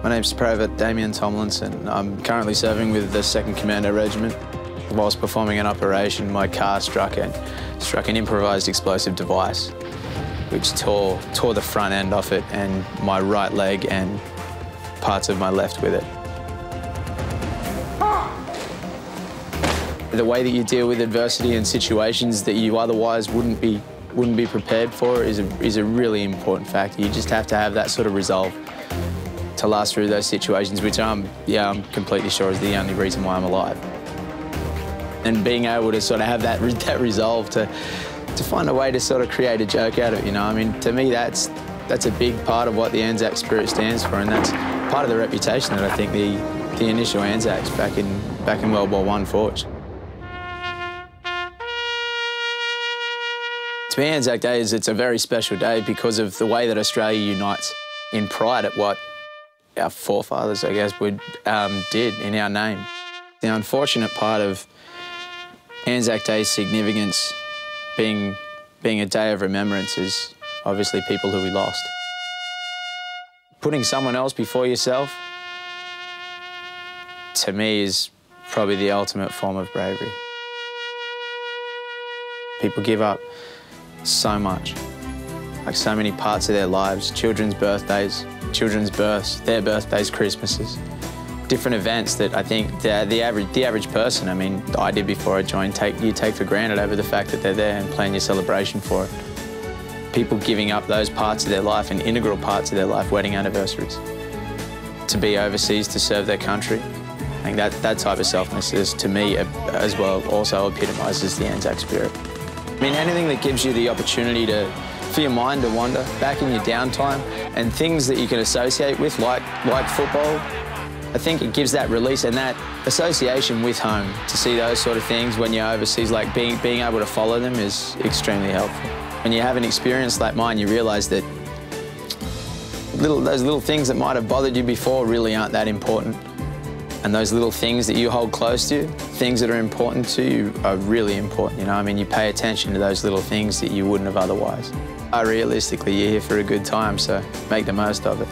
My name's Private Damien Thomlinson. I'm currently serving with the 2nd Commando Regiment. Whilst performing an operation, my car struck an improvised explosive device, which tore the front end off it and my right leg and parts of my left with it. The way that you deal with adversity and situations that you otherwise wouldn't be prepared for is a really important factor. You just have to have that sort of resolve to last through those situations, which I'm completely sure is the only reason why I'm alive. And being able to sort of have that resolve to find a way to sort of create a joke out of it, you know. I mean, to me, that's a big part of what the ANZAC spirit stands for, and that's part of the reputation that I think the initial ANZACs back in World War I forged. To me, ANZAC Day it's a very special day because of the way that Australia unites in pride at what our forefathers, I guess, did in our name. The unfortunate part of ANZAC Day's significance being a day of remembrance is obviously people who we lost. Putting someone else before yourself, to me, is probably the ultimate form of bravery. People give up so much, like so many parts of their lives, children's birthdays, children's births, their birthdays, Christmases, different events that I think the average person, I mean, I did before I joined, you take for granted over the fact that they're there and plan your celebration for it. People giving up those parts of their life and integral parts of their life, wedding anniversaries, to be overseas to serve their country. I think that type of selflessness is, to me, as well, also epitomises the ANZAC spirit. I mean, anything that gives you the opportunity for your mind to wander back in your downtime and things that you can associate with, like football, I think it gives that release and that association with home. To see those sort of things when you're overseas, like being able to follow them, is extremely helpful. When you have an experience like mine, you realise that those little things that might have bothered you before really aren't that important. And those little things that you hold close to, things that are important to you, are really important, you know. I mean, you pay attention to those little things that you wouldn't have otherwise. Realistically, you're here for a good time, so make the most of it.